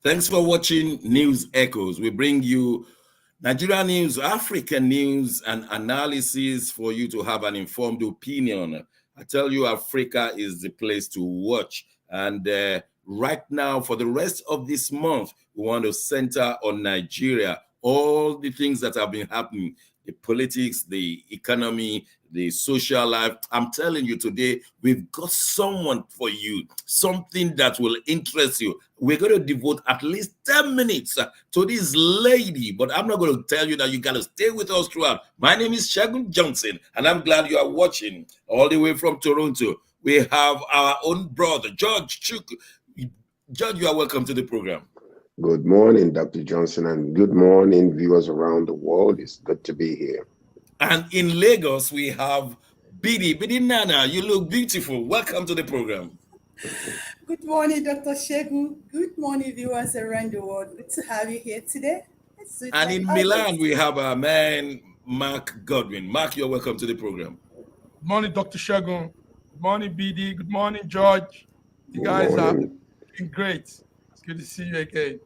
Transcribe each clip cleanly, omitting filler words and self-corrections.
Thanks for watching News Echoes. We bring you Nigerian news, African news, and analysis for you to have an informed opinion. I tell you, Africa is the place to watch. And right now, for the rest of this month, we want to center on Nigeria, all the things that have been happening, the politics, the economy, the social life. I'm telling you today, we've got someone for you, something that will interest you. We're going to devote at least 10 minutes to this lady, but I'm not going to tell you that you got to stay with us throughout. My name is Shagun Johnson, and I'm glad you are watching all the way from Toronto. We have our own brother, George Chuk. George, you are welcome to the program. Good morning, Dr. Johnson, and good morning, viewers around the world. It's good to be here. And in Lagos, we have Bidi Nana. You look beautiful. Welcome to the program. Good morning, Dr. Shegun. Good morning, viewers around the world. Good to have you here today. And in Milan, we have our man, Mark Godwin. Mark, you're welcome to the program. Good morning, Dr. Shegun. Good morning, BD. Good morning, George. You guys are doing great. It's good to see you again.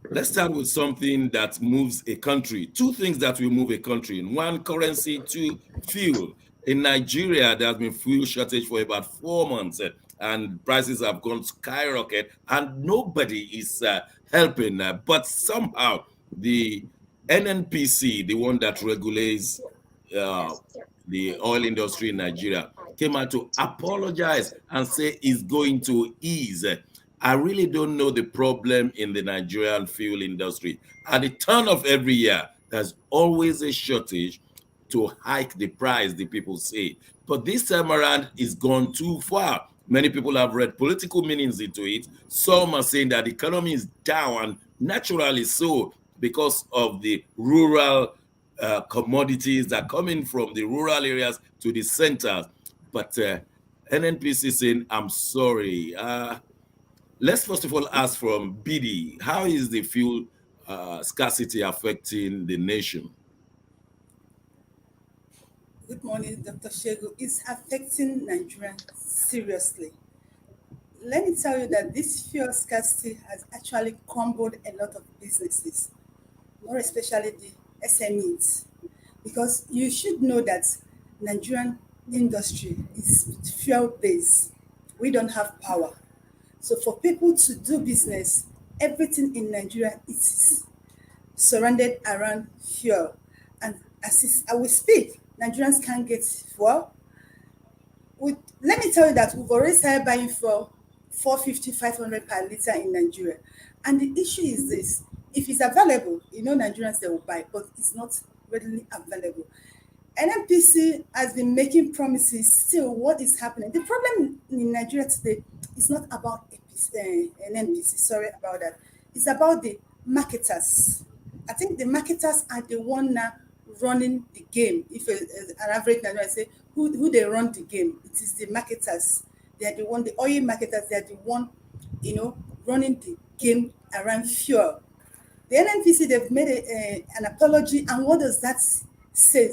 Let's start with something that moves a country. Two things that will move a country. One, currency. Two, fuel. In Nigeria, there has been fuel shortage for about 4 months, and prices have gone skyrocket, and nobody is helping. But somehow, the NNPC, the one that regulates the oil industry in Nigeria, came out to apologize and say it's going to ease. I really don't know the problem in the Nigerian fuel industry. At the turn of every year, there's always a shortage to hike the price, the people say. But this time around, it's gone too far. Many people have read political meanings into it. Some are saying that the economy is down, and naturally so, because of the rural commodities that are coming from the rural areas to the centers. But NNPC saying, I'm sorry. Let's first of all ask from BD, how is the fuel scarcity affecting the nation? Good morning, Dr. Shegu. It's affecting Nigeria seriously. Let me tell you that this fuel scarcity has actually crumbled a lot of businesses, more especially the SMEs, because you should know that Nigerian industry is fuel-based. We don't have power. So for people to do business, everything in Nigeria is surrounded around fuel. And as we speak, Nigerians can't get fuel. Let me tell you that we've already started buying fuel 450, 500 per liter in Nigeria. And the issue is this: if it's available, Nigerians, they will buy, but it's not readily available. NNPC has been making promises. Still, what is happening? The problem in Nigeria today is not about NNPC, sorry about that. It's about the marketers. I think the marketers are the one now running the game. If an average Nigerian say who they run the game, it is the marketers. They are the one, the oil marketers, they are the one, running the game around fuel. The NNPC, they've made an apology, and what does that say?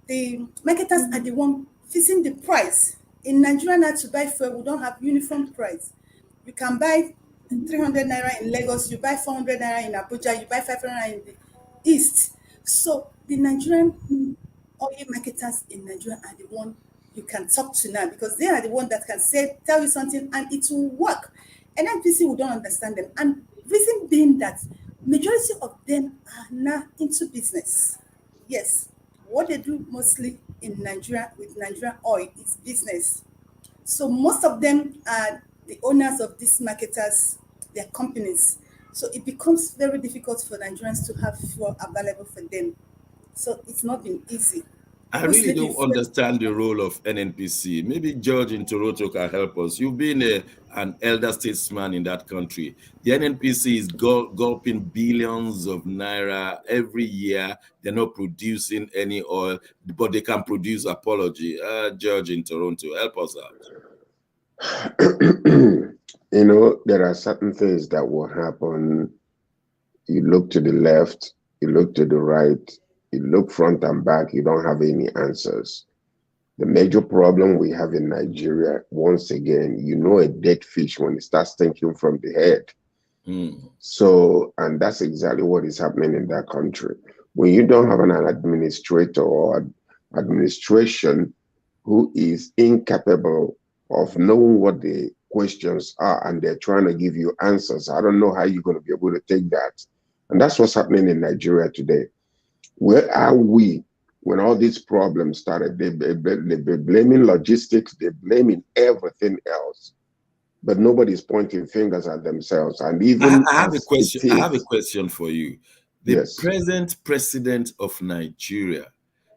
The marketers are the one fixing the price. In Nigeria now, to buy fuel, we don't have uniform price. You can buy 300 Naira in Lagos, you buy 400 Naira in Abuja, you buy 500 Naira in the East. So the Nigerian oil marketers in Nigeria are the one you can talk to now, because they are the one that can tell you something and it will work. NNPC will don't understand them. And reason being that majority of them are now into business. Yes. What they do mostly in Nigeria with Nigerian oil is business. So most of them are the owners of these marketers, their companies. So it becomes very difficult for Nigerians to have fuel available for them. So it's not been easy. I really don't understand the role of NNPC. Maybe George in Toronto can help us. You've been an elder statesman in that country. The NNPC is gulping billions of Naira every year. They're not producing any oil, but they can produce apology. George in Toronto, help us out. There are certain things that will happen. You look to the left, you look to the right, you look front and back, you don't have any answers. The major problem we have in Nigeria, once again, a dead fish when it starts thinking from the head. So, and that's exactly what is happening in that country. When you don't have an administrator or administration who is incapable of knowing what the questions are and they're trying to give you answers, I don't know how you're going to be able to take that. And that's what's happening in Nigeria today. Where are we when all these problems started? They're blaming logistics, they're blaming everything else, but nobody's pointing fingers at themselves. And even I have a as question. it I have a is, question for you. The yes, present president of Nigeria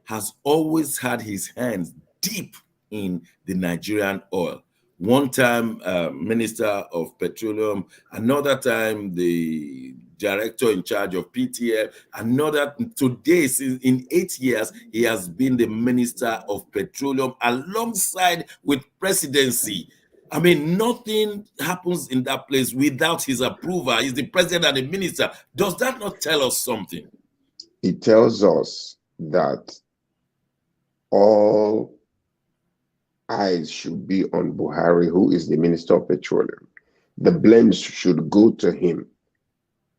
has always had his hands deep in the Nigerian oil. One time, Minister of Petroleum, another time, the director in charge of PTF, another, today, since in 8 years, he has been the Minister of Petroleum alongside with presidency. I mean, nothing happens in that place without his approval. He's the president and the minister. Does that not tell us something? it tells us that all eyes should be on Buhari, who is the Minister of Petroleum. The blame should go to him.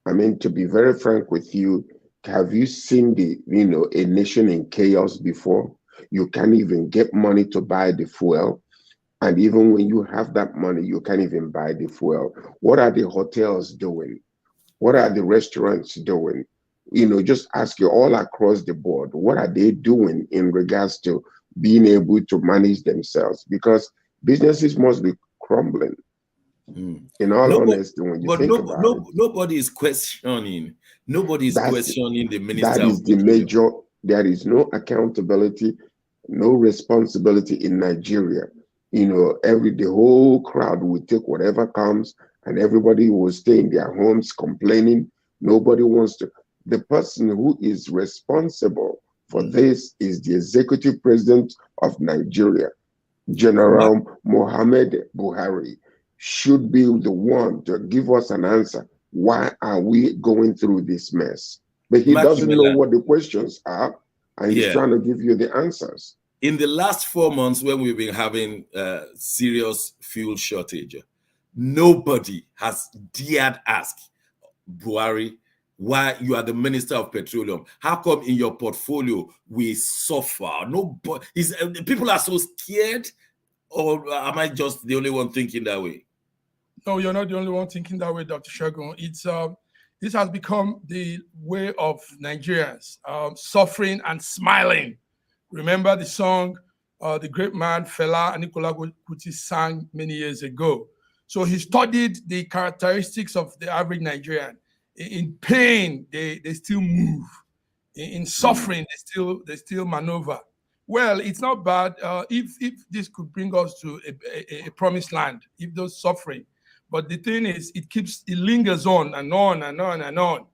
I mean, to be very frank with you, have you seen a nation in chaos before? You can't even get money to buy the fuel. And even when you have that money, you can't even buy the fuel. What are the hotels doing? What are the restaurants doing? Just ask you all across the board, what are they doing in regards to being able to manage themselves? Because businesses must be crumbling. In all honesty, when you think about it, nobody is questioning. Nobody is questioning the minister. That is the major. There is no accountability, no responsibility in Nigeria. The whole crowd will take whatever comes, and everybody will stay in their homes complaining. Nobody wants to. The person who is responsible for this is the executive president of Nigeria, General Muhammadu Buhari. Should be the one to give us an answer. Why are we going through this mess? But he doesn't know what the questions are, and he's trying to give you the answers. In the last 4 months, when we've been having serious fuel shortage, nobody has dared ask Buhari, why you are the Minister of Petroleum. How come in your portfolio we suffer? Nobody people are so scared, or am I just the only one thinking that way? No, you're not the only one thinking that way, Dr. Segun. This has become the way of Nigerians, suffering and smiling. Remember the song the great man Fela Anikulapo Kuti sang many years ago. So he studied the characteristics of the average Nigerian. In pain, they still move. In suffering, they still maneuver. Well, it's not bad if this could bring us to a promised land, if those suffering. But the thing is, it lingers on and on and on and on.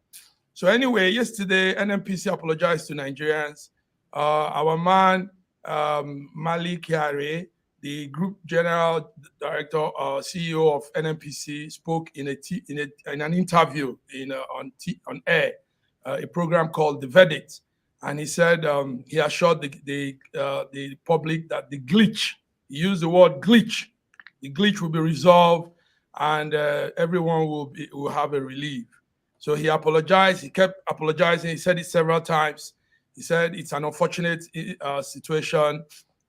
So anyway, yesterday, NNPC apologized to Nigerians. Our man, Malik Yare, the group general director, CEO of NNPC, spoke in an interview on air, a program called The Verdict. And he said he assured the public that the glitch, he used the word glitch, the glitch will be resolved and everyone will have a relief. So he apologized. He kept apologizing. He said it several times. He said it's an unfortunate situation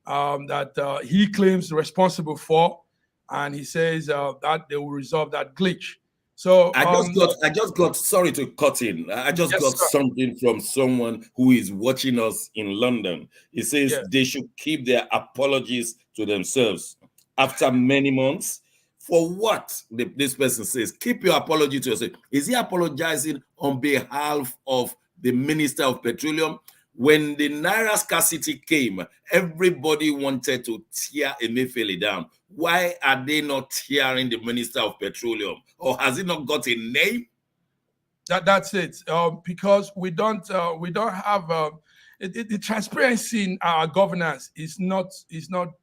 that he claims responsible for, and he says that they will resolve that glitch. So I just got sorry to cut in. I just got something from someone who is watching us in London. He says they should keep their apologies to themselves. After many months, for what? This person says, keep your apology to yourself. Is he apologizing on behalf of the Minister of Petroleum? When the Naira scarcity came, everybody wanted to tear Emefiele down. Why are they not tearing the Minister of Petroleum? Or has he not got a name? That's it. Because we don't have the transparency in our governance is not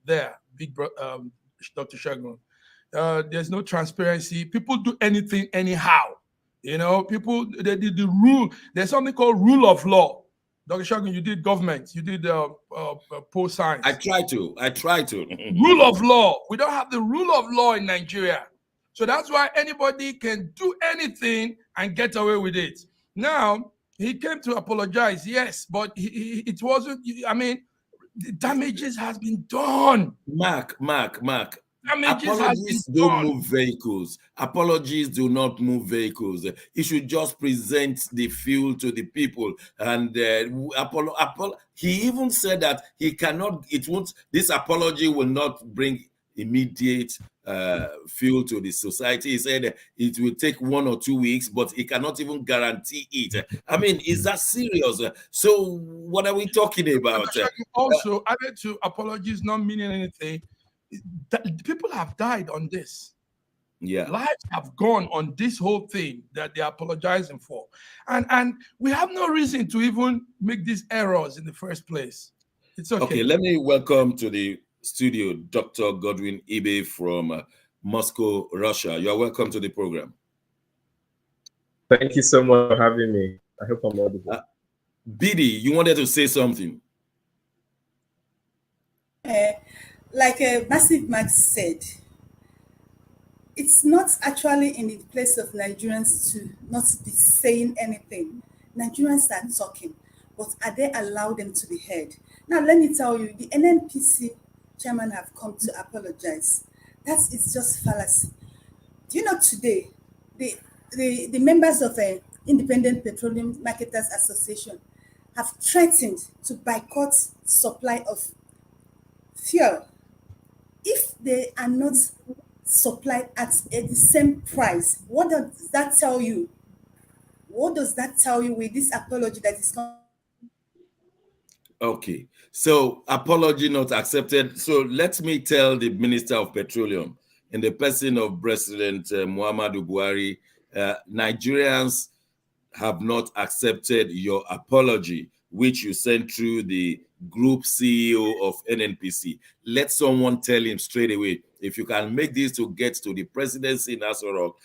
there. Dr. Segun. There's no transparency. People do anything anyhow. People the rule. There's something called rule of law. Dr. Segun, you did government. You did post science. I try to. Rule of law. We don't have the rule of law in Nigeria. So that's why anybody can do anything and get away with it. Now, he came to apologize, yes, but it wasn't, I mean, the damages has been done. Mark. Damages has been Apologies don't done. move vehicles. Apologies do not move vehicles. He should just present the fuel to the people. And he even said that he cannot, this apology will not bring immediate fuel to the society. He said it will take 1 or 2 weeks, but he cannot even guarantee it. I mean, is that serious? So what are we talking about? Also, added to apologies not meaning anything, people have died on this. Yeah, lives have gone on this whole thing that they're apologizing for, and we have no reason to even make these errors in the first place. It's okay. Okay, let me welcome to the studio Dr. Godwin Ibe from Moscow, Russia. You are welcome to the program. Thank you so much for having me. I hope I'm audible. Bidi, you wanted to say something? Like Massive Max said, it's not actually in the place of Nigerians to not be saying anything. Nigerians are talking, but are they allowed them to be heard? Now, let me tell you, the NNPC chairman have come to apologize. That is just fallacy. Do you know today, the members of the Independent Petroleum Marketers Association have threatened to boycott supply of fuel if they are not supplied at the same price. What does that tell you? What does that tell you with this apology that is coming? Okay, so apology not accepted. So let me tell the Minister of Petroleum, in the person of President Muhammadu Buhari, Nigerians have not accepted your apology, which you sent through the group CEO of NNPC. Let someone tell him straight away, if you can make this to get to the presidency in Aso Rock,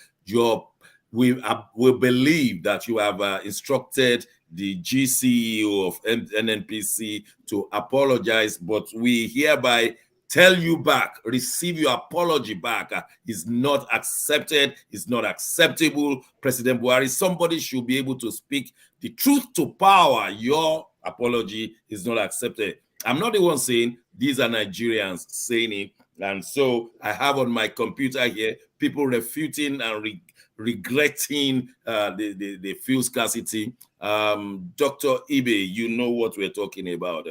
we believe that you have instructed the GCEO of NNPC to apologize, but we hereby tell you back, receive your apology back. Is not accepted, is not acceptable. President Buhari, somebody should be able to speak the truth to power. Your apology is not accepted. I'm not the one saying, these are Nigerians saying it. And so I have on my computer here people refuting and regretting the fuel scarcity. Dr. Ibe, you know what we're talking about.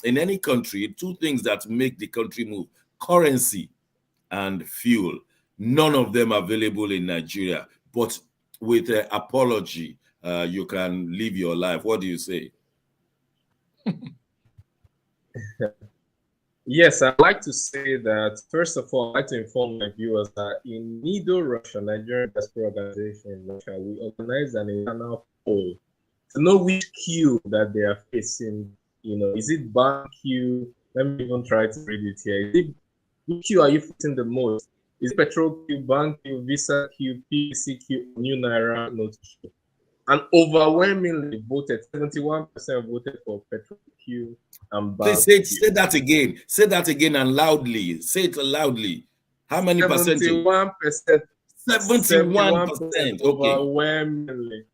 In any country, two things that make the country move: currency and fuel. None of them available in Nigeria. But with an apology, you can live your life. What do you say? Yes, I'd like to say that, first of all, I'd like to inform my viewers that in NIDO Russia, Nigerian Diaspora Organization in Russia, we organized an internal poll to know which queue that they are facing. You know, is it bank queue? Let me even try to read it here. Which queue are you facing the most? Is it petrol queue, bank queue, visa queue, PVC queue, new Naira note queue? And overwhelmingly voted, 71% voted for petrol queue and bank queue. Say that again. Say that again and loudly. Say it loudly. How many percent? 71%. 71%. Okay. Overwhelmingly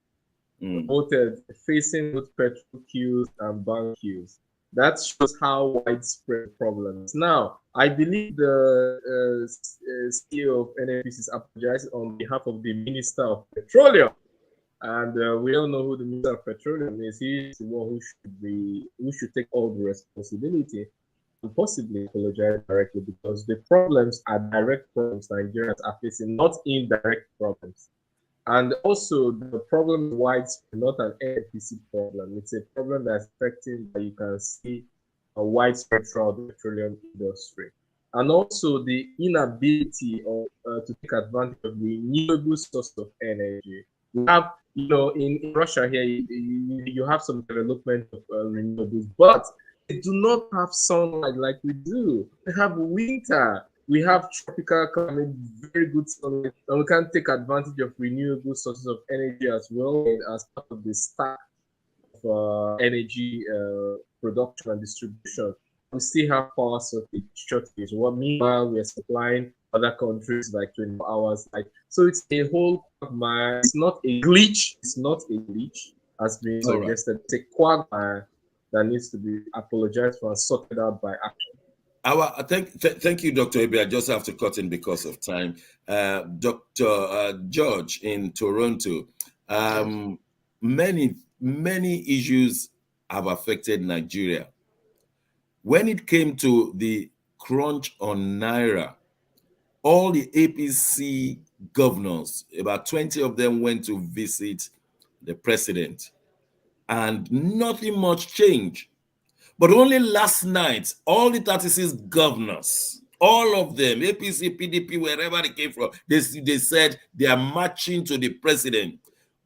voted facing both petrol queues and bank queues. That shows how widespread the problem is. Now, I believe the CEO of NNPC is apologizing on behalf of the Minister of Petroleum. And we all know who the Minister of Petroleum is. He's the one who should take all the responsibility and possibly apologize directly, because the problems are direct problems Nigerians are facing, not indirect problems. And also, the problem is widespread, not an NNPC problem. It's a problem that's affecting, that you can see, a widespread throughout the petroleum industry. And also the inability of to take advantage of renewable source of energy. We have, you know, in Russia here, you have some development of renewables, but they do not have sunlight like we do. They have winter. We have tropical climate, very good sunlight, and we can take advantage of renewable sources of energy as well as part of the stack of energy production and distribution. We still have power shortage. Well, meanwhile, we are supplying other countries like 24 hours. So it's a whole quagmire. It's not a glitch. It's not a glitch, as being suggested. Right. It's a quagmire that needs to be apologized for and sorted out by action. Thank you, Dr. Ibe. I just have to cut in because of time. Dr. George in Toronto, many issues have affected Nigeria. When it came to the crunch on Naira, all the APC governors, about 20 of them, went to visit the president, and nothing much changed. But only last night, all the 36 governors, all of them, APC, PDP, wherever they came from, they said they are marching to the president.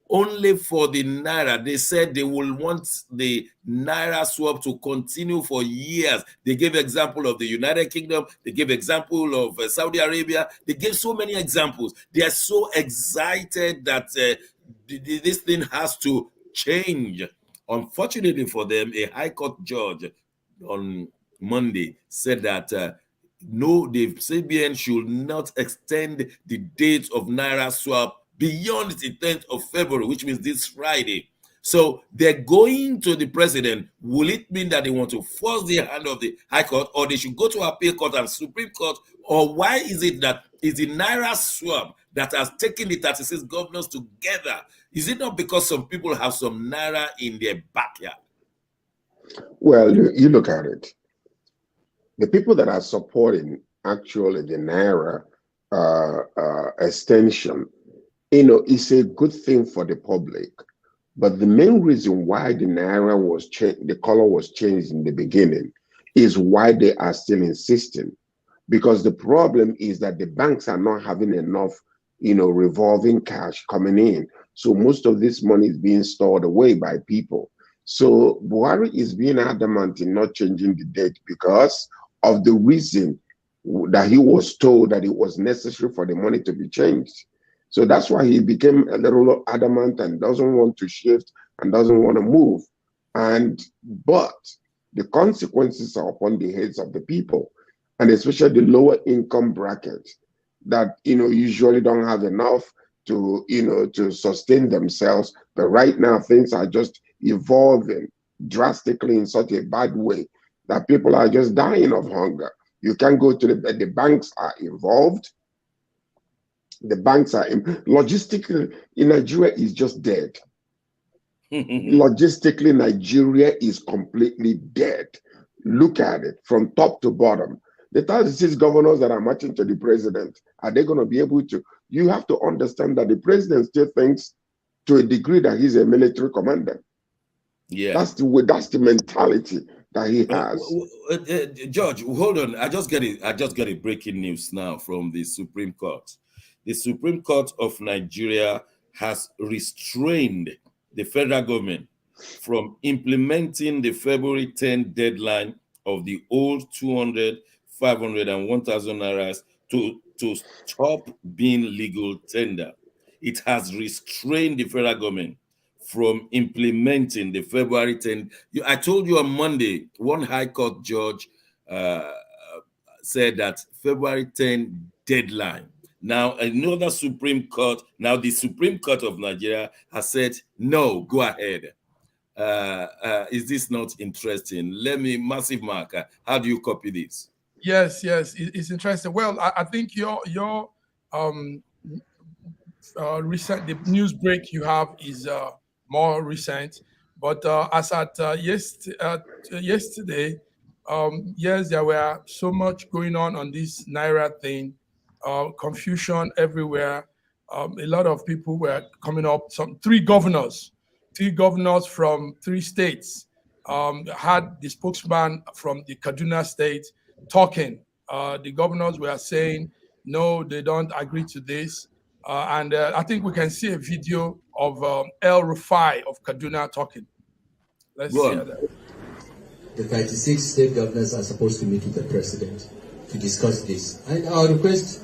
Only for the Naira, they said they will want the Naira swap to continue for years. They gave example of the United Kingdom. They gave example of Saudi Arabia. They gave so many examples. They are so excited that this thing has to change. Unfortunately for them, a High Court judge on Monday said that no, the CBN should not extend the date of Naira swap beyond the 10th of February, which means this Friday. So they're going to the president. Will it mean that they want to force the hand of the High Court, or they should go to Appeal Court and Supreme Court? Or why is it that is the Naira swap that has taken the 36 governors together? Is it not because some people have some Naira in their backyard? Well, you look at it. The people that are supporting actually the Naira extension, it's a good thing for the public. But the main reason why the Naira was changed, the color was changed in the beginning, is why they are still insisting. Because the problem is that the banks are not having enough, revolving cash coming in. So most of this money is being stored away by people. So Buhari is being adamant in not changing the date because of the reason that he was told that it was necessary for the money to be changed. So that's why he became a little adamant and doesn't want to shift and doesn't want to move. But the consequences are upon the heads of the people, and especially the lower income bracket that usually don't have enough to to sustain themselves. But right now things are just evolving drastically in such a bad way that people are just dying of hunger. You can't go to the banks are involved. The banks are logistically in Nigeria is just dead. Logistically, Nigeria is completely dead. Look at it from top to bottom. The 36 governors that are marching to the president, are they going to be able to? You have to understand that the president still thinks to a degree that he's a military commander. Yeah, that's the mentality that he has. George, hold on. I just get a breaking news now from the Supreme Court. The Supreme Court of Nigeria has restrained the federal government from implementing the February 10 deadline of the old 200, 500, and 1,000 Nairas to stop being legal tender. It has restrained the federal government from implementing the February 10. I told you on Monday, one High Court judge said that February 10 deadline. Now, another Supreme Court, now the Supreme Court of Nigeria has said, no, go ahead. Is this not interesting? Massive Mark, how do you copy this? Yes, it's interesting. Well, I think your recent, the news break you have is more recent, but as at yesterday, yes, there were so much going on this Naira thing. Confusion everywhere. A lot of people were coming up. Three governors from 3 states had the spokesman from the Kaduna state talking. The governors were saying, no, they don't agree to this. And I think we can see a video of El Rufai of Kaduna talking. Let's see that. The 36 state governors are supposed to meet with the president to discuss this. And our request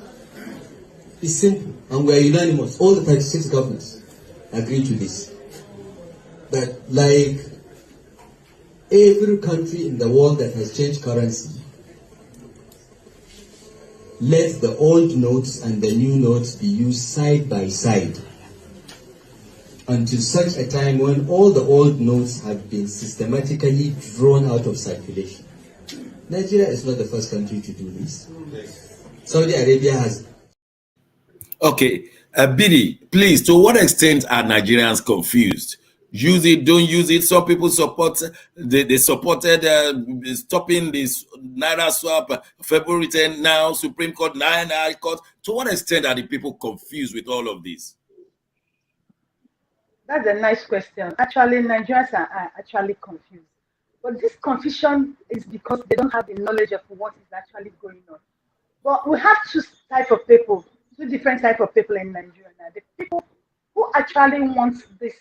is simple, and we are unanimous. All the 36 governors agree to this. That like every country in the world that has changed currency, let the old notes and the new notes be used side by side until such a time when all the old notes have been systematically drawn out of circulation. Nigeria is not the first country to do this. Saudi Arabia has. Okay, Bidi, please, to what extent are Nigerians confused? Use it, don't use it. Some people support, they supported stopping this Naira swap, February 10 now, Supreme Court, High Court. To what extent are the people confused with all of this? That's a nice question. Actually, Nigerians are actually confused. But this confusion is because they don't have the knowledge of what is actually going on. But we have two different types of people in Nigeria now. The people who actually want this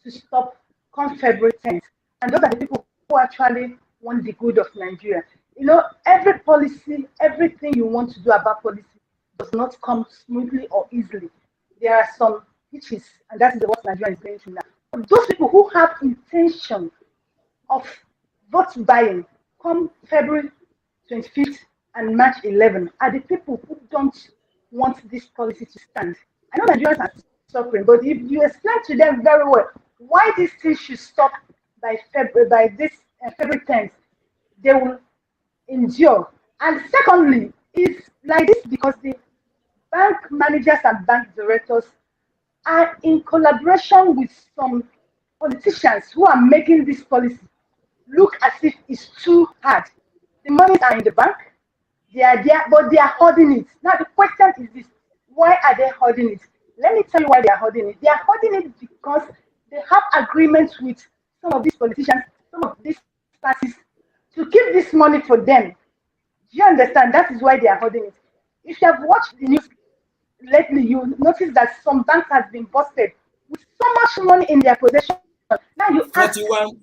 to stop come February 10th, and those are the people who actually want the good of Nigeria. You know, every policy, everything you want to do about policy does not come smoothly or easily. There are some hitches, and that is what Nigeria is going through now. But those people who have intention of vote buying come February 25th and March 11 are the people who don't want this policy to stand. I know Nigerians are suffering, but if you explain to them very well why this thing should stop by February 10th, they will endure. And secondly, it's like this because the bank managers and bank directors are in collaboration with some politicians who are making this policy look as if it's too hard. The monies are in the bank, they are there, but they are holding it. Now the question is this: why are they holding it? Let me tell you why they are holding it. They are holding it because they have agreements with some of these politicians, some of these parties, to keep this money for them. Do you understand? That is why they are holding it. If you have watched the news lately, you notice that some banks have been busted with so much money in their possession. Now you 41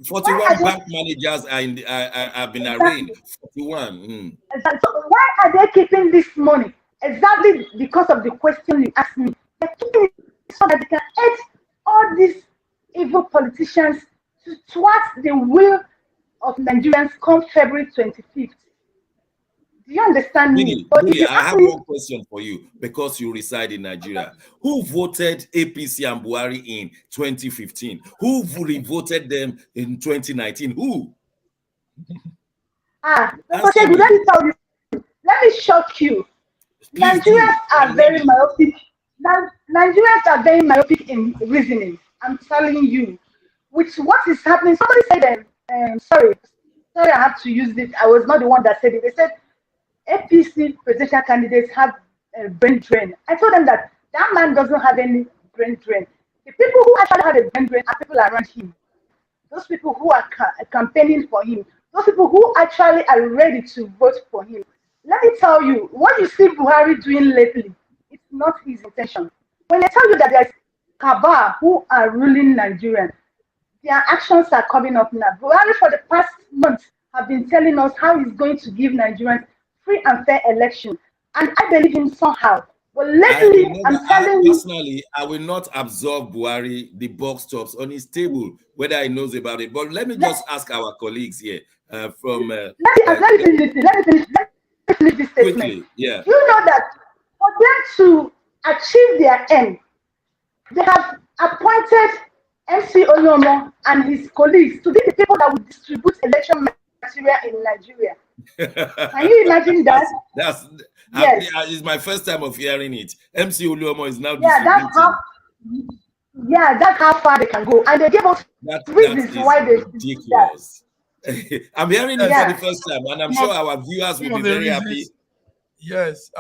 bank managers have been arraigned. 41. Exactly. So why are they keeping this money? Exactly because of the question you asked me. They're keeping it so that they can aid all these evil politicians to thwart the will of Nigerians come February 25th. Do you understand me? I have one question for you because you reside in Nigeria. Who voted APC and Buhari in 2015? Who voted them in 2019? Who? Okay, let me tell you. Let me shock you. Nigerians are very myopic. Nigerians are very myopic in reasoning. I'm telling you. With what is happening, somebody said, sorry, I have to use this. I was not the one that said it. They said APC presidential candidates have a brain drain. I told them that man doesn't have any brain drain. The people who actually have a brain drain are people around him. Those people who are campaigning for him. Those people who actually are ready to vote for him. Let me tell you, what you see Buhari doing lately, it's not his intention. When I tell you that there's cabal who are ruling Nigeria, their actions are coming up now. Buhari for the past month have been telling us how he's going to give Nigerians free and fair election. And I believe him somehow. But lately, I'm telling you. Personally, I will not absorb Buhari, the box tops on his table, whether he knows about it. But let me just ask our colleagues here from. Let me finish this statement. Quickly, yeah. You know that for them to achieve their end, they have appointed MC Oluomo and his colleagues to be the people that will distribute election material in Nigeria. Can you imagine that? Yes. It's my first time of hearing it. MC Oluomo is now distributing. That's how far they can go. And they gave us reasons why they ridiculous. I'm hearing it for the first time, and I'm sure our viewers will be very happy. Yes,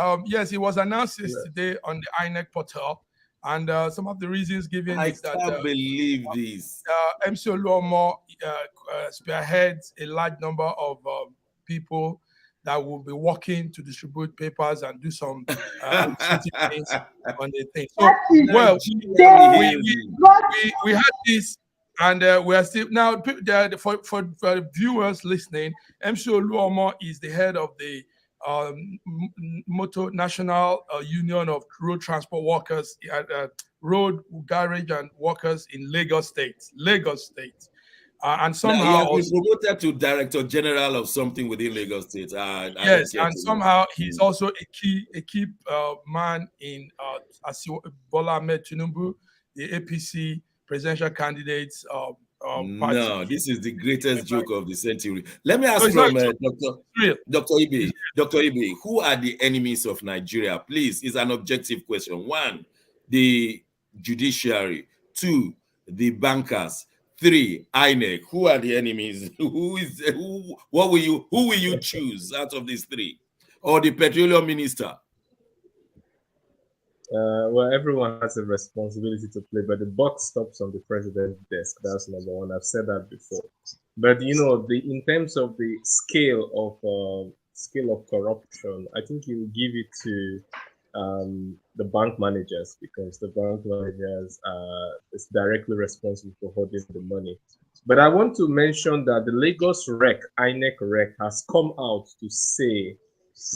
it was announced yesterday on the INEC portal, and some of the reasons given is that I can't believe this. MC Oluomo spearheads a large number of people that will be working to distribute papers and do some things on the thing. So, well, we had this. And we are still now for viewers listening. MC Oluomo is the head of the National Union of Road Transport Workers, Road Garage and Workers in Lagos State. And Now, somehow he has been also, promoted to Director General of something within Lagos State. I yes, don't care and too much. somehow he's also a key man in Bola Tinubu, the APC presidential candidates party. No, this is the greatest joke of the century. Let me So ask it's not from real. Dr. Ibe, who are the enemies of Nigeria? Please, it's an objective question. One, the judiciary. Two, the bankers. Three, INEC. Who are the enemies? Who will you choose out of these three? Or the petroleum minister? Well, everyone has a responsibility to play, but the buck stops on the president's desk. That's number one. I've said that before. But in terms of the scale of corruption, I think you give it to the bank managers, because the bank managers is directly responsible for holding the money. But I want to mention that the Lagos INEC rec, has come out to say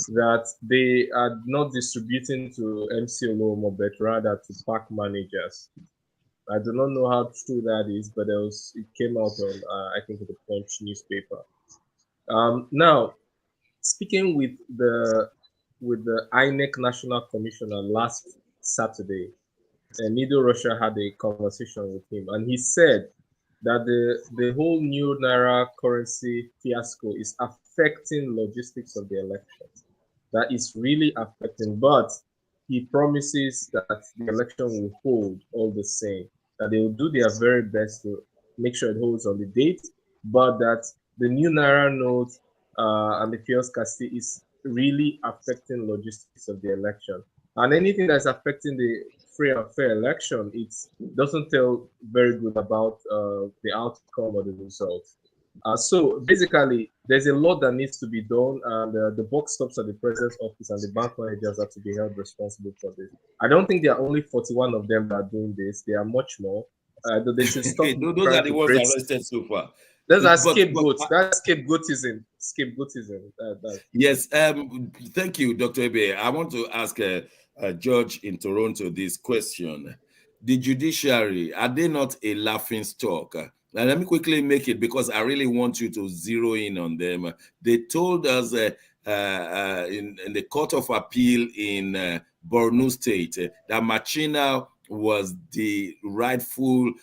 that they are not distributing to MC Olomo, but rather to park managers. I do not know how true that is, but it came out on I think the Punch newspaper. Now, speaking with the INEC National Commissioner last Saturday, Nido Russia had a conversation with him, and he said that the whole new Naira currency fiasco is affecting logistics of the election. That is really affecting, but he promises that the election will hold all the same, that they will do their very best to make sure it holds on the date, but that the new Naira note and the fuel scarcity is really affecting logistics of the election. And anything that's affecting the free and fair election, it doesn't tell very good about the outcome or the results. So basically, there's a lot that needs to be done, and the buck stops at the president's office, and the bank managers have to be held responsible for this. I don't think there are only 41 of them that are doing this. There are much more. They should stop. Those are the ones arrested so far. Those are scapegoats. That's scapegoatism. Scapegoatism. Yes. Thank you, Dr. Ebe. I want to ask a judge in Toronto this question. The judiciary, are they not a laughing stock? Now, let me quickly make it, because I really want you to zero in on them. They told us in the Court of Appeal in Borno State that Machina was the rightful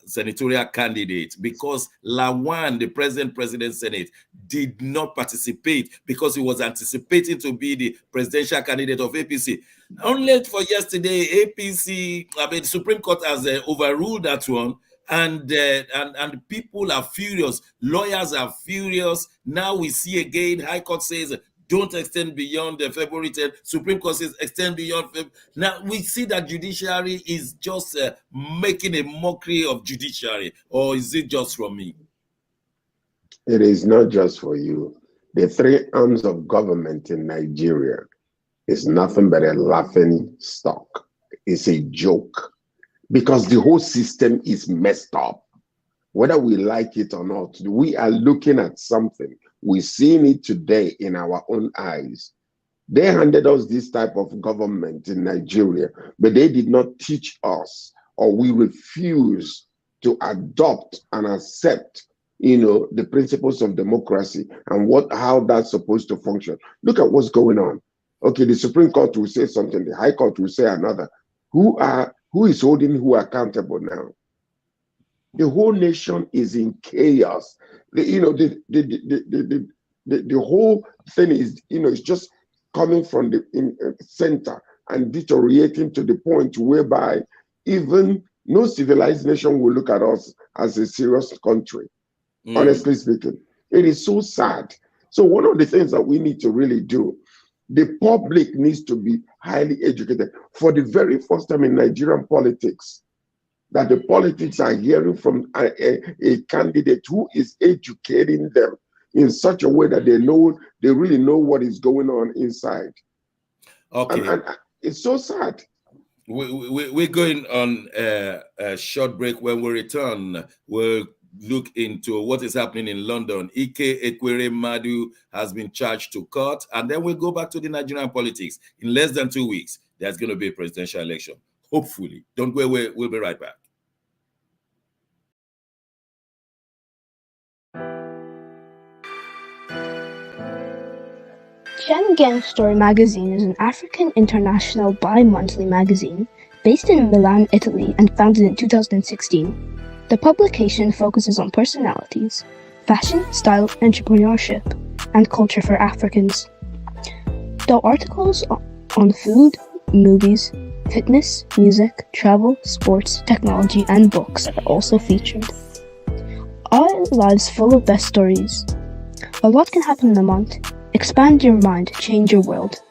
senatorial candidate, because Lawan, the president Senate, did not participate because he was anticipating to be the presidential candidate of APC. Only for yesterday, the Supreme Court has overruled that one. And people are furious. Lawyers are furious. Now we see again, High Court says don't extend beyond the February 10th. Supreme Court says extend beyond February. Now we see that judiciary is just making a mockery of judiciary. Or is it just from me? It is not just for you. The three arms of government in Nigeria is nothing but a laughing stock. It's a joke, because the whole system is messed up. Whether we like it or not, we are looking at something. We're seeing it today in our own eyes. They handed us this type of government in Nigeria, but they did not teach us, or we refuse to adopt and accept, the principles of democracy and how that's supposed to function. Look at what's going on. Okay, the Supreme Court will say something, the High Court will say another. Who is holding who accountable now? The whole nation is in chaos. The whole thing is, it's just coming from the center and deteriorating to the point whereby even no civilized nation will look at us as a serious country. Honestly speaking, it is so sad. So one of the things that we need to really do, the public needs to be highly educated. For the very first time in Nigerian politics, that the politics are hearing from a candidate who is educating them in such a way that they really know what is going on inside. Okay. And it's so sad. We're going on a short break. When we return, we'll look into what is happening in London. Ike Ekweremadu has been charged to court, and then we'll go back to the Nigerian politics. In less than 2 weeks, there's going to be a presidential election. Hopefully. Don't go away. We'll be right back. Schengen Story magazine is an African international bi-monthly magazine based in Milan, Italy, and founded in 2016. The publication focuses on personalities, fashion, style, entrepreneurship, and culture for Africans. The articles on food, movies, fitness, music, travel, sports, technology, and books are also featured. Our lives full of best stories. A lot can happen in a month. Expand your mind, change your world.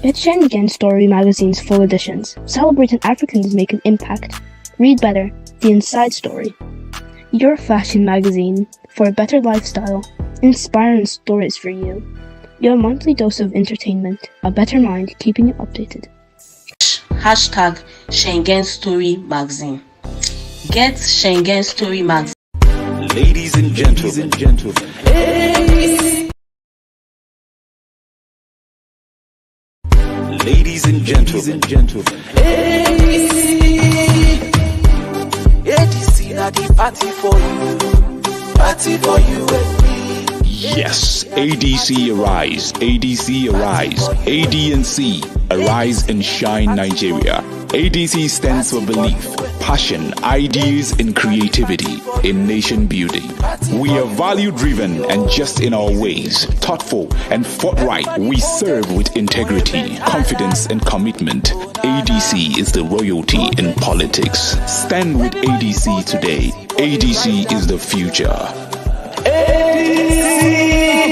Get Schengen Story magazine's full editions. Celebrating Africans make an impact. Read better. The Inside Story. Your fashion magazine for a better lifestyle. Inspiring stories for you. Your monthly dose of entertainment. A better mind keeping you updated. Hashtag Schengen Story magazine. Get Schengen Story magazine. Ladies and gentlemen. Ladies and gentlemen. ADC na the party for you and me. Yes, ADC arise, ADC arise, ADNC arise and shine Nigeria. ADC stands for belief, passion, ideas and creativity in nation building. We are value driven and just in our ways, thoughtful and forthright. We serve with integrity, confidence and commitment. ADC is the royalty in politics. Stand with ADC today. ADC is the future.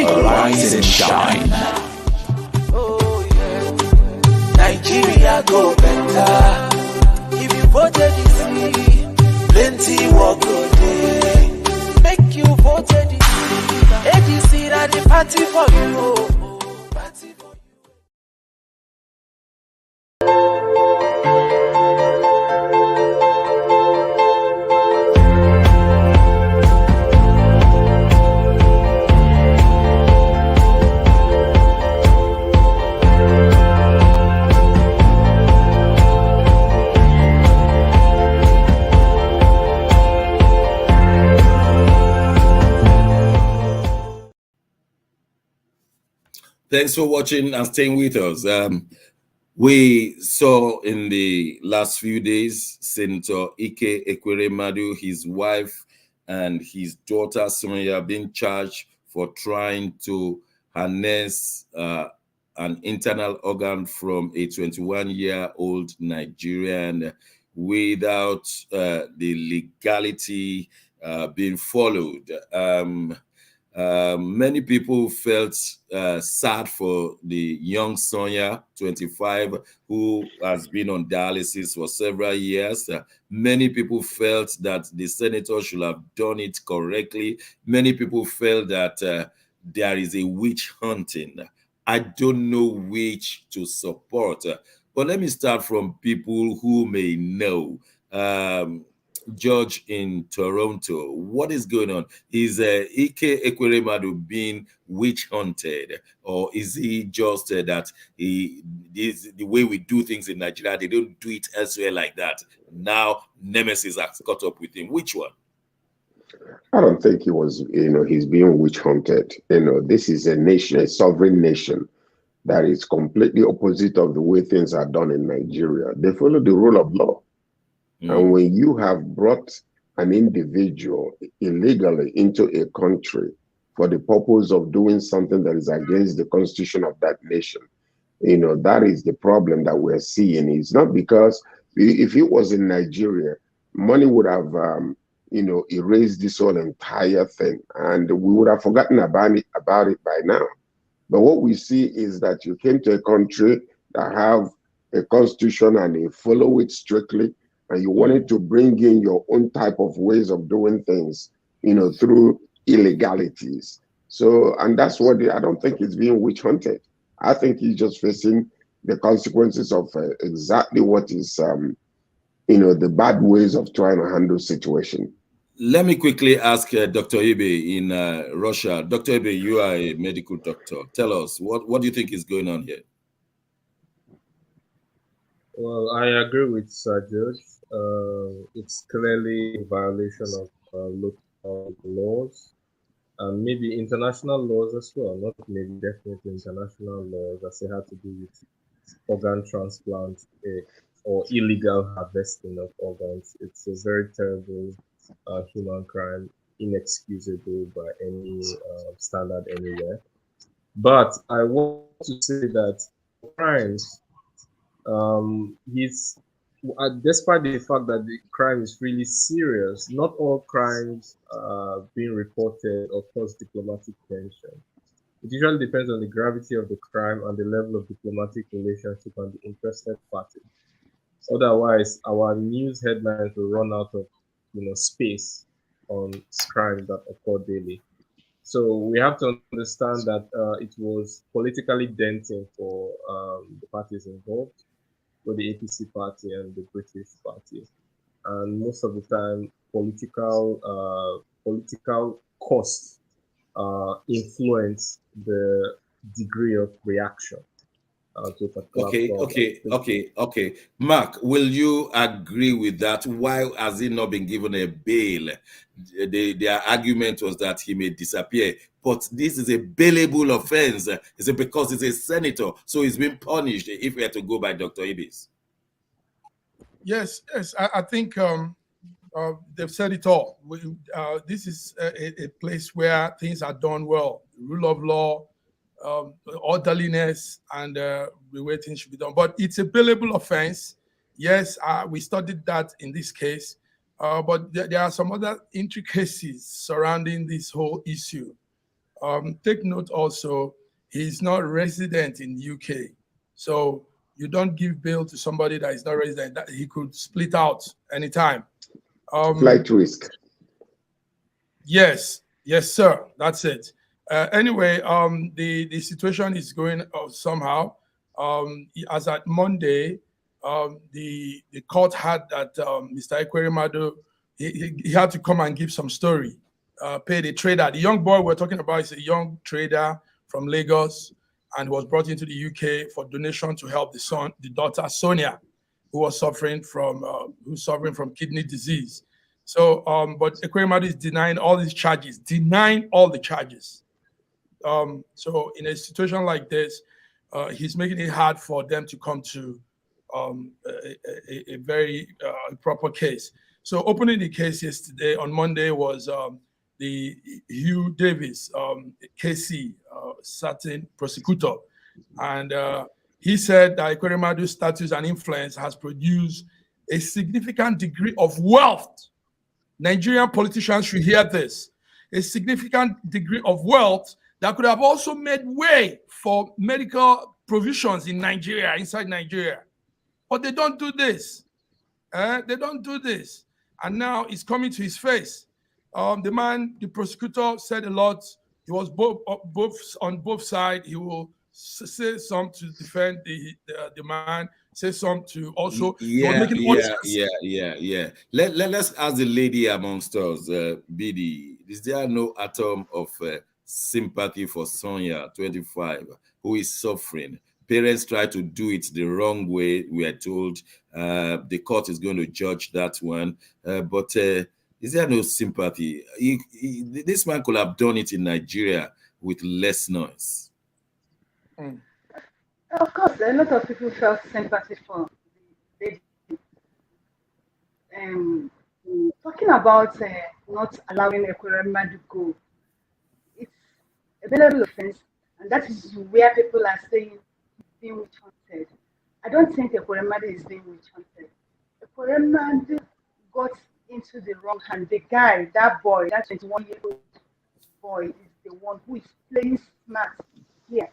Arise and shine. Oh yeah, Nigeria go better. If you voted DC, plenty work go day. Make you voted DC. ADC na the party for you. Party for you. Thanks for watching and staying with us. We saw in the last few days Senator Ike Ekweremadu, his wife, and his daughter Sonia being charged for trying to harness an internal organ from a 21-year-old Nigerian without the legality being followed. Many people felt sad for the young Sonia, 25, who has been on dialysis for several years. Many people felt that the senator should have done it correctly. Many people felt that there is a witch hunting. I don't know which to support. But let me start from people who may know. Judge in Toronto, what is going on? Is Ike Ekweremadu being witch hunted, or is he just that he is the way we do things in Nigeria? They don't do it elsewhere like that. Now Nemesis has caught up with him. Which one? I don't think he was, he's being witch hunted. This is a nation, a sovereign nation that is completely opposite of the way things are done in Nigeria. They follow the rule of law. And when you have brought an individual illegally into a country for the purpose of doing something that is against the constitution of that nation, that is the problem that we're seeing. It's not because if it was in Nigeria, money would have, erased this whole entire thing, and we would have forgotten about it by now. But what we see is that you came to a country that have a constitution and they follow it strictly, and you wanted to bring in your own type of ways of doing things, through illegalities. So, and that's what I don't think it's being witch hunted. I think he's just facing the consequences of exactly what is, the bad ways of trying to handle situation. Let me quickly ask Dr. Ibe in Russia. Dr. Ibe, you are a medical doctor. Tell us, what do you think is going on here? Well, I agree with Sir George. It's clearly a violation of local laws. and maybe international laws as well, not maybe definitely international laws as they have to do with organ transplant or illegal harvesting of organs. It's a very terrible human crime, inexcusable by any standard anywhere. But I want to say that crimes, he's despite the fact that the crime is really serious, not all crimes being reported or cause diplomatic tension. It usually depends on the gravity of the crime and the level of diplomatic relationship and the interested party. Otherwise, our news headlines will run out of space on crimes that occur daily. So we have to understand that it was politically denting for the parties involved, for the APC party and the British party, and most of the time, political costs influence the degree of reaction to a particular Okay. Mark, will you agree with that? Why has he not been given a bail? Their argument was that he may disappear, but this is a bailable offense. Is it because he's a senator, so he's been punished? If we had to go by Dr. Ibis. Yes. I think they've said it all. This is a place where things are done well. Rule of law, orderliness, and the way things should be done. But it's a bailable offense. Yes, we studied that in this case. But there are some other intricacies surrounding this whole issue. Take note also, he's not resident in UK. So you don't give bail to somebody that is not resident. That he could split out anytime. Flight risk. Yes, sir. That's it. Anyway, the situation is going somehow. As at Monday, the court had that Mr. Ekweremadu, he had to come and give some story. Paid a trader. The young boy we're talking about is a young trader from Lagos and was brought into the UK for donation to help the daughter Sonia, who was suffering from kidney disease. So, but Ekweremadu is denying all these charges, So in a situation like this, he's making it hard for them to come to a very proper case. So opening the case yesterday on Monday was the Hugh Davis, KC, certain prosecutor. And he said that Ekweremadu's status and influence has produced a significant degree of wealth. Nigerian politicians should hear this. A significant degree of wealth that could have also made way for medical provisions in Nigeria, inside Nigeria. But they don't do this. They don't do this. And now it's coming to his face. The prosecutor said a lot. He was on both sides. He will say some to defend the man, say some to also. Yeah. Let's ask the lady amongst us, BD. Is there no atom of sympathy for Sonia, 25, who is suffering? Parents try to do it the wrong way. We are told the court is going to judge that one. But is there no sympathy? This man could have done it in Nigeria with less noise. Of course, a lot of people felt sympathy for the lady. Talking about not allowing Ekweremadu to go, it's a valuable offense, and that is where people are saying being witch hunted. I don't think Ekweremadu is being witch hunted. Ekweremadu got into the wrong hand. The guy, that boy, that 21-year-old boy, is the one who is playing smart here.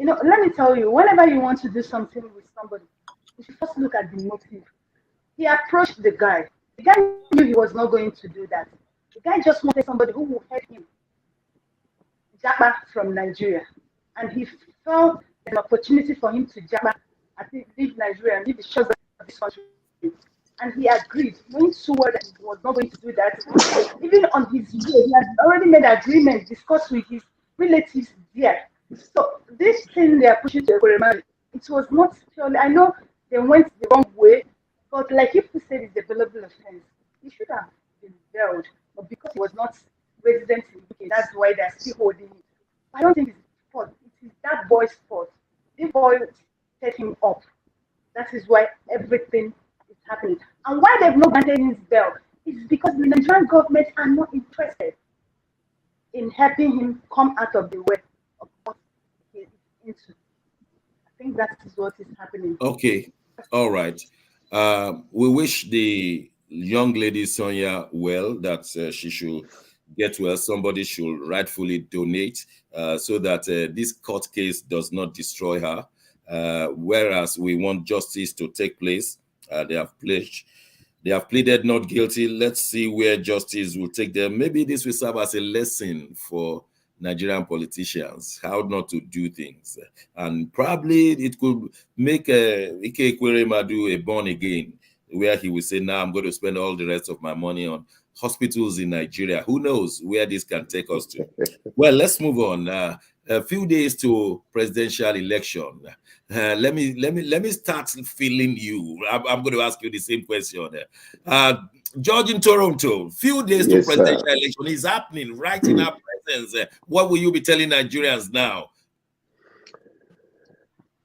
Let me tell you, whenever you want to do something with somebody, you should first look at the motive. He approached the guy. The guy knew he was not going to do that. The guy just wanted somebody who would help him japa from Nigeria. And he felt an opportunity for him to japa, leave Nigeria and leave the shores of this country. And he agreed, knowing so well that he was not going to do that. Even on his way, he had already made agreement, discussed with his relatives there. So this thing they are pushing to Ekweremadu, it was not purely, I know they went the wrong way, but like you said, it's a billable offense. He should have been bailed, but because he was not resident in UK. That's why they're still holding it. I don't think it's his fault. It is that boy's fault. The boy set him up. That is why everything is happening. And why they've not granted his bail is because the Nigerian government are not interested in helping him come out of the way of what he is into. I think that is what is happening. Okay, all right. We wish the young lady Sonia well, that she should get well. Somebody should rightfully donate so that this court case does not destroy her. Whereas we want justice to take place, they have pleaded not guilty. Let's see where justice will take them. Maybe this will serve as a lesson for Nigerian politicians, how not to do things. And probably it could make Ike Ekweremadu a born again, where he will say, now I'm going to spend all the rest of my money on hospitals in Nigeria. Who knows where this can take us to? Well, let's move on. A few days to presidential election. Let me start feeling you. I'm going to ask you the same question. George in Toronto, few days to presidential election is happening right in our presence. What will you be telling Nigerians now?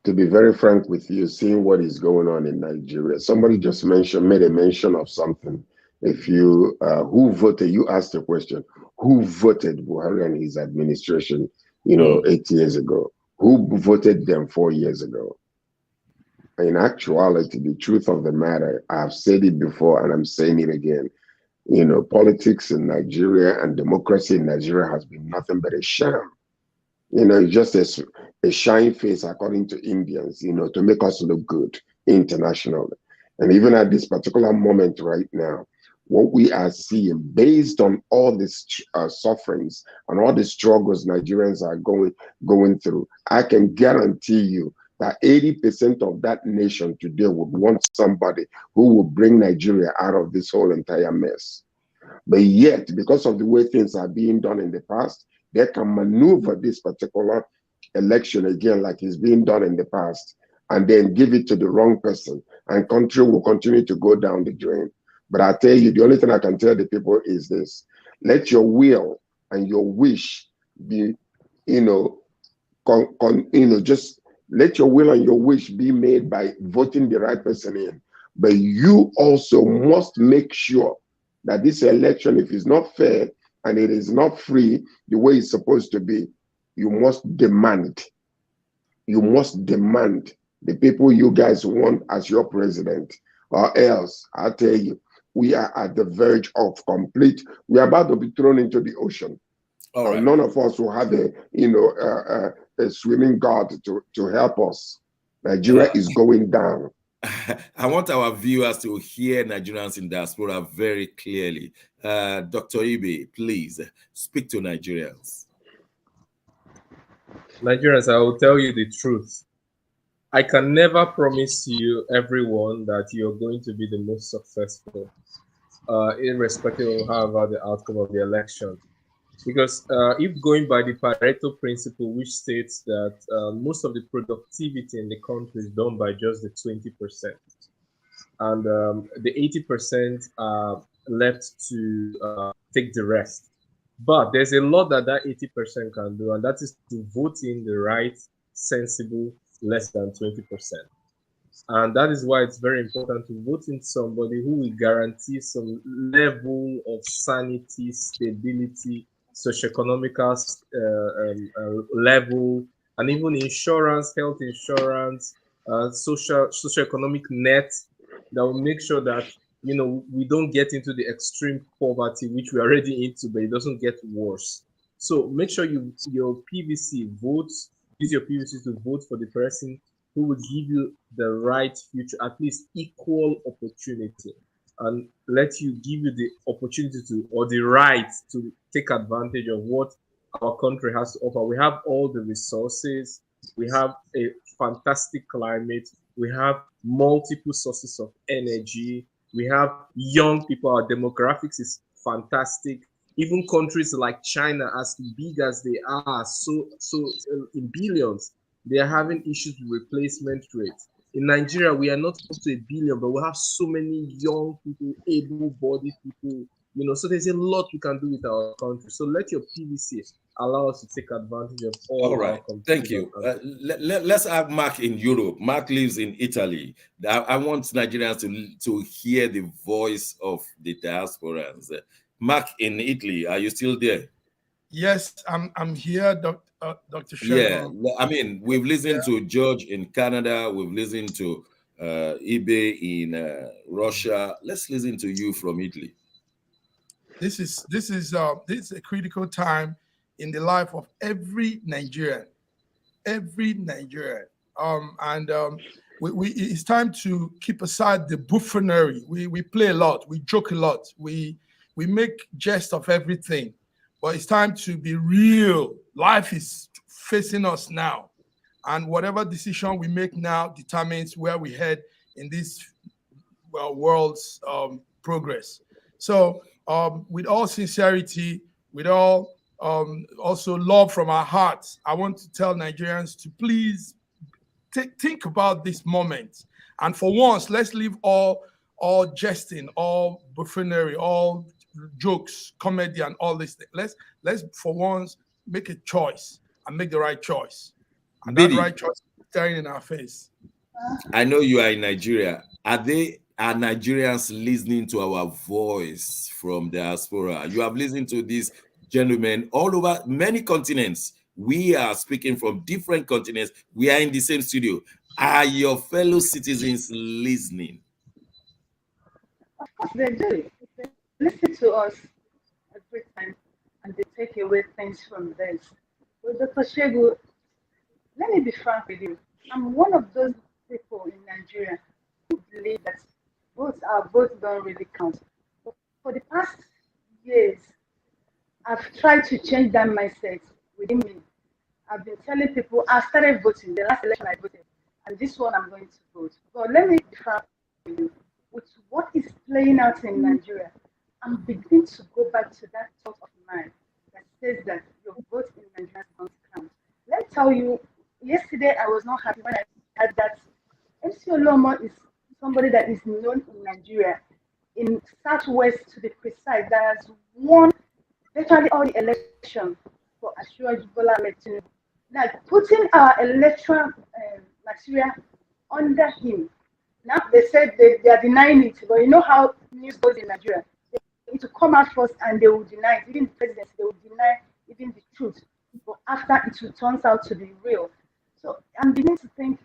To be very frank with you, seeing what is going on in Nigeria, somebody just made a mention of something. If you, who voted, you asked the question, who voted Buhari and his administration, 8 years ago? Who voted them 4 years ago? In actuality, the truth of the matter, I've said it before and I'm saying it again, politics in Nigeria and democracy in Nigeria has been nothing but a sham. It's just a shine face, according to Indians, to make us look good internationally. And even at this particular moment right now, what we are seeing, based on all these sufferings and all the struggles Nigerians are going through, I can guarantee you that 80% of that nation today would want somebody who will bring Nigeria out of this whole entire mess. But yet, because of the way things are being done in the past, they can maneuver this particular election again like it's being done in the past, and then give it to the wrong person, and country will continue to go down the drain. But I tell you, the only thing I can tell the people is this: let your will and your wish be, just let your will and your wish be made by voting the right person in. But you also must make sure that this election, if it's not fair and it is not free the way it's supposed to be, you must demand the people you guys want as your president, or else, I tell you, we are at the verge of we are about to be thrown into the ocean. All right. None of us will have a swimming guard to help us. Nigeria is going down. I want our viewers to hear Nigerians in diaspora very clearly. Dr. Ibe, please speak to Nigerians. Nigerians, I will tell you the truth. I can never promise you, everyone, that you're going to be the most successful, irrespective of how the outcome of the election. Because if going by the Pareto principle, which states that most of the productivity in the country is done by just the 20%, and the 80% are left to take the rest. But there's a lot that 80% can do, and that is to vote in the right, sensible, less than 20%. And that is why it's very important to vote in somebody who will guarantee some level of sanity, stability, socioeconomical level, and even insurance, health insurance, socioeconomic net that will make sure that we don't get into the extreme poverty which we're already into, but it doesn't get worse. So make sure your PVC votes, use your PVC to vote for the person who will give you the right future, at least equal opportunity, and give you the opportunity to, or the right to take advantage of what our country has to offer. We have all the resources, we have a fantastic climate, we have multiple sources of energy, we have young people, our demographics is fantastic. Even countries like China, as big as they are, so in billions, they are having issues with replacement rates. In Nigeria, we are not up to 1 billion, but we have so many young people, able-bodied people, So there's a lot we can do with our country. So let your PVC allow us to take advantage of all right. our Thank you. Let's have Mark in Europe. Mark lives in Italy. I want Nigerians to hear the voice of the diasporans. Mark in Italy, are you still there? Yes, I'm here, Dr. Shegun. Yeah, I mean, we've listened to George in Canada. We've listened to eBay in Russia. Let's listen to you from Italy. This is a critical time in the life of every Nigerian, it's time to keep aside the buffoonery. We play a lot, we joke a lot, we make jest of everything, but it's time to be real. Life is facing us now, and whatever decision we make now determines where we head in this world's progress. So with all sincerity, with all also love from our hearts, I want to tell Nigerians to please think about this moment. And for once, let's leave all jesting, all buffoonery, all jokes, comedy, and all this. Let's for once make a choice and make the right choice. And Biddy, that right choice is staring in our face. I know you are in Nigeria. Are Nigerians listening to our voice from diaspora? You have listened to these gentlemen all over many continents. We are speaking from different continents. We are in the same studio. Are your fellow citizens listening? Of course they do. They listen to us every time and they take away things from this. But Dr. Shegu, let me be frank with you. I'm one of those people in Nigeria who believe that our votes don't really count. But for the past years, I've tried to change that mindset within me. I've been telling people I started voting. The last election I voted, and this one I'm going to vote. But let me be frank with you. With what is playing out in Nigeria, I'm beginning to go back to that thought of mine that says that your vote in Nigeria don't count. Let me tell you, yesterday I was not happy when I heard that MC Olomo is somebody that is known in Nigeria, in Southwest to be precise, that has won virtually all the election for Bola Tinubu. Like putting our electoral material under him. Now they said they are denying it, but you know how news goes in Nigeria. They need to come out first and they will deny it. Even the president, they will deny even the truth. But after it turns out to be real. So I'm beginning to think,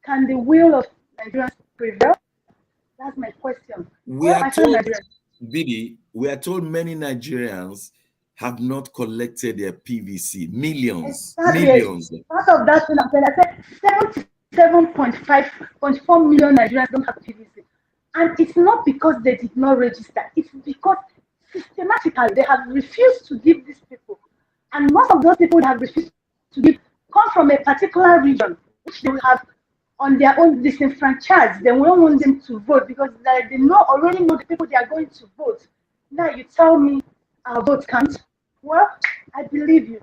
can the will of Nigerians prevail? That's my question. We are told, Biddy, we are told many Nigerians have not collected their PVC. Millions. Part of that, I said 77.4 million Nigerians don't have PVC. And it's not because they did not register. It's because systematically they have refused to give these people. And most of those people that have refused to give come from a particular region, which they will have on their own disenfranchised. They won't want them to vote because they already know the people they are going to vote. Now you tell me our vote counts. Well, I believe you.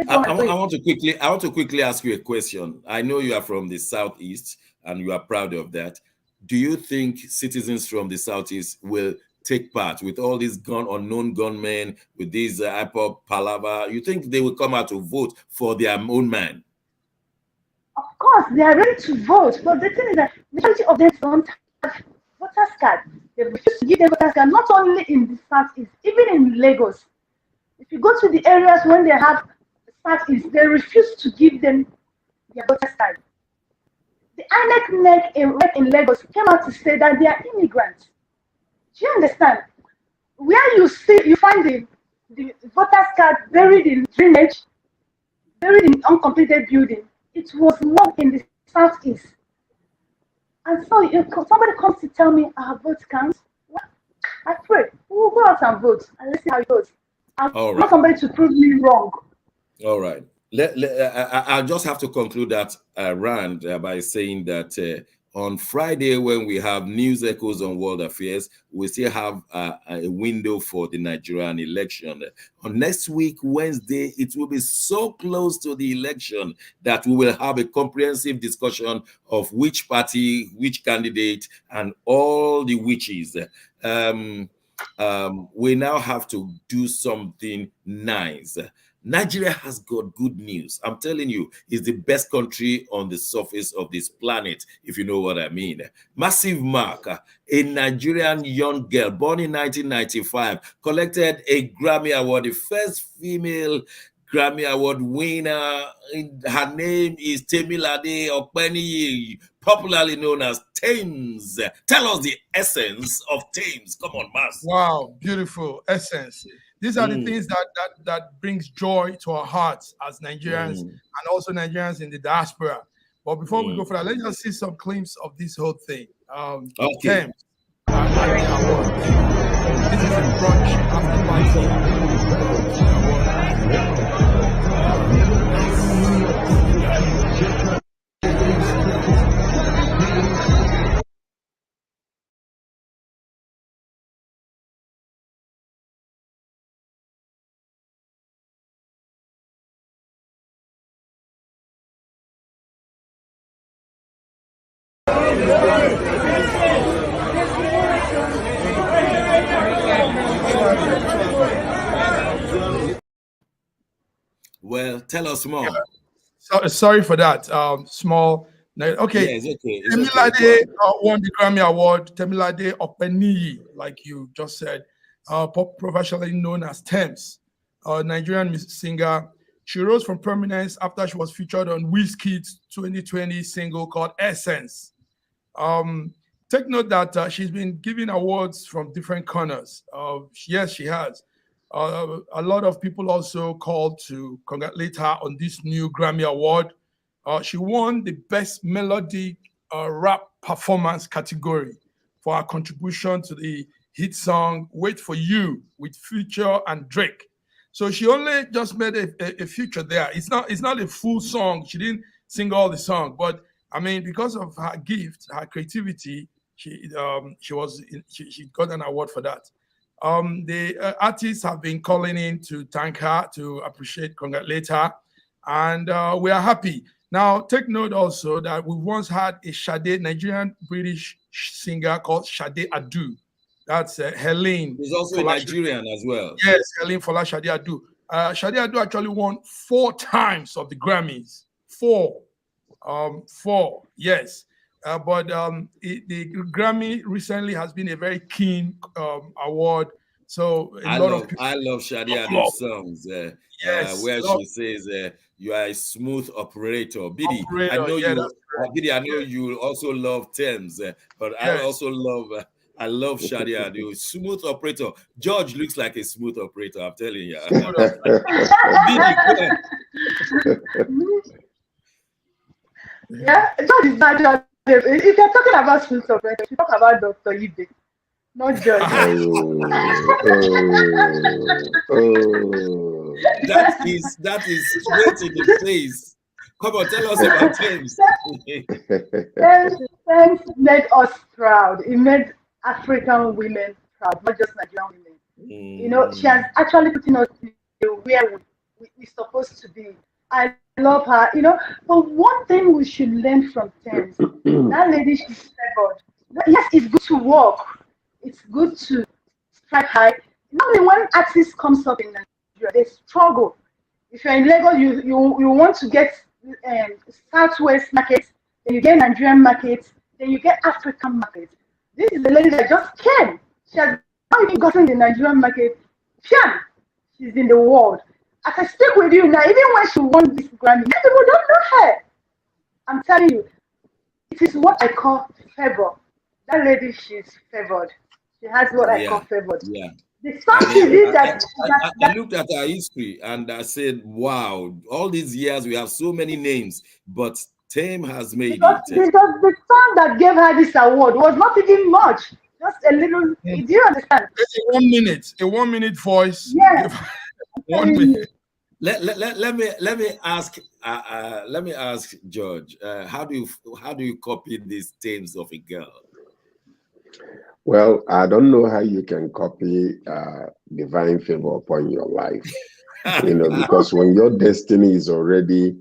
I want to quickly ask you a question. I know you are from the Southeast and you are proud of that. Do you think citizens from the Southeast will take part with all these unknown gunmen, with these IPOB palaver? You think they will come out to vote for their own man? Of course, they are ready to vote, but the thing is that majority of them don't have voters card. They refuse to give them voters card, not only in the Southeast, even in Lagos. If you go to the areas when they have Southeast, they refuse to give them their voters card. The INEC in Lagos came out to say that they are immigrants. Do you understand? Where you find the voters card buried in drainage, buried in uncompleted building, it was not in the Southeast. And so somebody comes to tell me our vote counts. Well, I pray we will go out and vote and let's see how it goes. I want somebody to prove me wrong. All right. I'll just have to conclude that round by saying that on Friday, when we have news echoes on world affairs, we still have a window for the Nigerian election. On next week, Wednesday, it will be so close to the election that we will have a comprehensive discussion of which party, which candidate, and all the witches. we now have to do something nice. Nigeria has got good news. I'm telling you, it's the best country on the surface of this planet, if you know what I mean. Massive Mark, a Nigerian young girl born in 1995, collected a Grammy Award, the first female Grammy Award winner. Her name is Temilade Okpeniyi, popularly known as Thames. Tell us the essence of Thames. Come on, Mas. Wow, beautiful essence. These are the things that brings joy to our hearts as Nigerians and also Nigerians in the diaspora. But before we go for that, let's just see some glimpse of this whole thing. Okay. Thames, Grammy Award. This is a brunch after party. Well, tell us more. So, sorry for that. Small. Okay. Yeah, it's okay. Temilade won the Grammy Award. Temilade Okpeniyi, like you just said, professionally known as Thames, Nigerian singer. She rose from prominence after she was featured on Wizkid's 2020 single called Essence. Take note that she's been giving awards from different corners. Yes, she has. A lot of people also called to congratulate her on this new Grammy Award. She won the Best Melodic Rap Performance category for her contribution to the hit song Wait For You with Future and Drake. So she only just made a feature there. It's not a full song. She didn't sing all the song, but I mean, because of her gift, her creativity, she got an award for that. The artists have been calling in to thank her, to appreciate, congratulate her, and we are happy. Now, take note also that we once had a Sade, Nigerian-British singer called Sade Adu. That's Helene. He's also a Nigerian as well. Yes, Helene Fola Sade Adu. Sade Adu actually won 4 times of the Grammys. 4. 4, yes. But the Grammy recently has been a very keen award. So a lot of people. I love Sade Adu's songs. Yes, where she says, "You are a smooth operator." Bidi, I know Bidi, I know you also love Thames, but yes. I love Sade Adu, smooth operator. George looks like a smooth operator. I'm telling you. Bidi, yeah, George is not just. If you're talking about smooth operator, you talk about Dr. Ibe, not George. That is straight in the face. Come on, tell us about Thames. Thames made us proud. It made African women proud, not just Nigerian women. You know, she has actually put us where we're supposed to be. I love her, you know. But one thing we should learn from Thames, that lady, she's favored. Yes, it's good to work. It's good to strike high. Normally, when artists comes up in Nigeria, they struggle. If you're in Lagos, you want to get Southwest markets, then you get Nigerian markets, then you get African markets. This is the lady that just came. She has not even gotten the Nigerian market. She's in the world. I can speak with you now, even when she won this Grammy, people don't know her. I'm telling you, it is what I call favor. That lady, she's favored. She has what I call favored. Yeah. The song she did I looked at her history and I said, wow, all these years we have so many names, but Thames has made it. Because the song that gave her this award was not even much. Just a little, do you understand? A 1 minute voice. Yes. 1 minute. Let me ask George, how do you copy these Thames of a girl? Well, I don't know how you can copy divine favor upon your life, because when your destiny is already,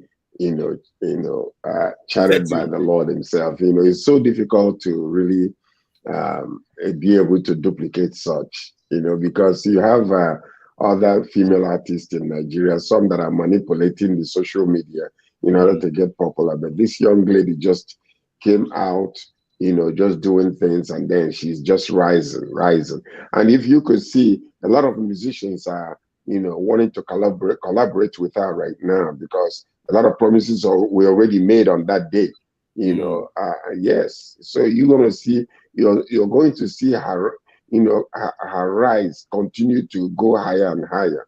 charted by the Lord Himself, it's so difficult to really be able to duplicate such. because you have other female artists in Nigeria, some that are manipulating the social media in order to get popular. But this young lady just came out, just doing things, and then she's just rising. And if you could see, a lot of musicians are, wanting to collaborate with her right now, because a lot of promises were already made on that day. Yes. So you're going to see her, her rise continue to go higher and higher.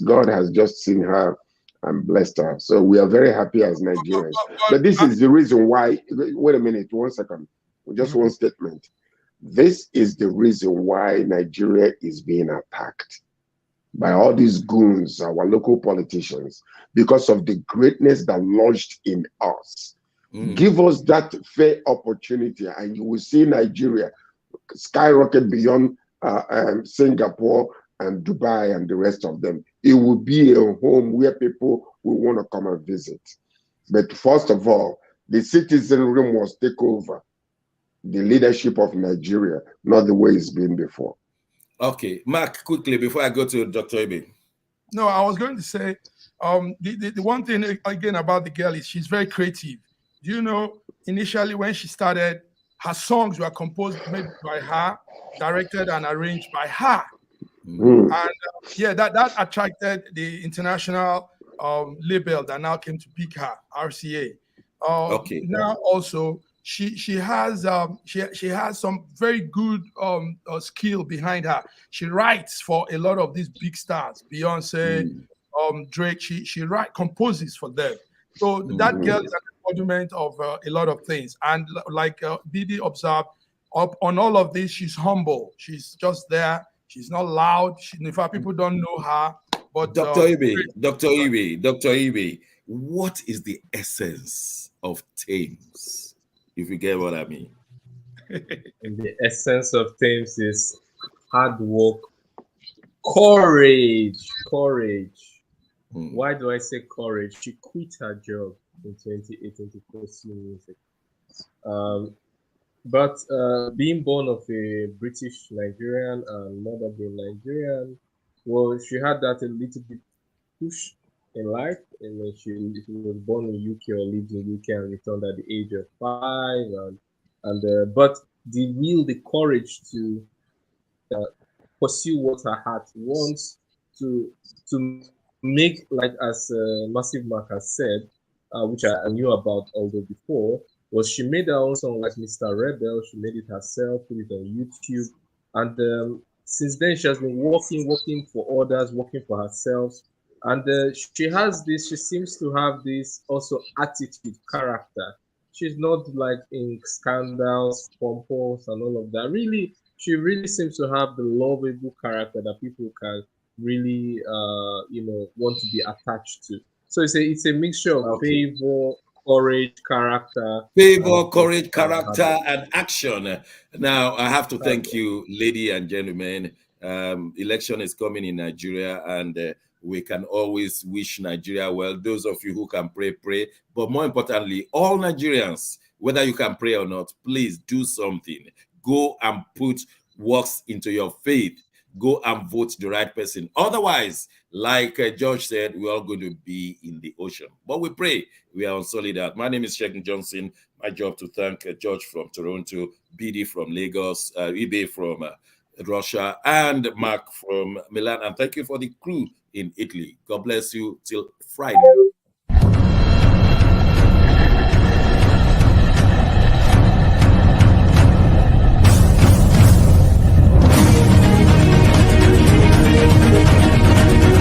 God has just seen her and blessed her. So we are very happy as Nigerians. But this is the reason why. Wait a minute, 1 second. Just one statement. This is the reason why Nigeria is being attacked by all these goons, our local politicians, because of the greatness that lodged in us. Give us that fair opportunity, and you will see Nigeria skyrocket beyond Singapore and Dubai and the rest of them. It will be a home where people will want to come and visit. But first of all, the citizenry must take over the leadership of Nigeria, not the way it's been before. Okay, Mark, quickly before I go to Dr. Ibe. No, I was going to say, the one thing again about the girl is she's very creative. Do you know, initially when she started, her songs were composed maybe by her, directed and arranged by her. And that attracted the international label that now came to pick her, RCA. Now also she has some very good skill behind her. She writes for a lot of these big stars, Beyonce, Drake. She composes for them. So that girl is an embodiment of a lot of things. And like Didi observed, on all of this, she's humble. She's just there. She's not loud. In fact, people don't know her. But Dr. Ibe, what is the essence of Thames, if you get what I mean? And the essence of Thames is hard work, courage. Why do I say courage? She quit her job in 2018 to pursue music. But being born of a British Nigerian and mother being Nigerian, well, she had that a little bit push in life. And when she was born in UK or lived in UK and returned at the age of 5, but the courage to pursue what her heart wants, to make, like as Massive Mark has said, which I knew about although before, was she made her own song like Mr. Rebel. She made it herself, put it on YouTube, and since then she has been working for others, working for herself, and she seems to have this also attitude, character. She's not like in scandals, pompous, and all of that. Really, she really seems to have the lovable character that people can really, want to be attached to. So it's a mixture of favor, courage, character. Courage, character, and action. Now, I have to thank you, ladies and gentlemen. Election is coming in Nigeria, and we can always wish Nigeria well. Those of you who can pray, pray. But more importantly, all Nigerians, whether you can pray or not, please do something. Go and put works into your faith. Go and vote the right person. Otherwise, like George said, we're all going to be in the ocean. But we pray we are on solid earth. My name is Sheikh Johnson. My job to thank George from Toronto, BD from Lagos, Ibe from Russia, and Mark from Milan. And thank you for the crew in Italy. God bless you till Friday.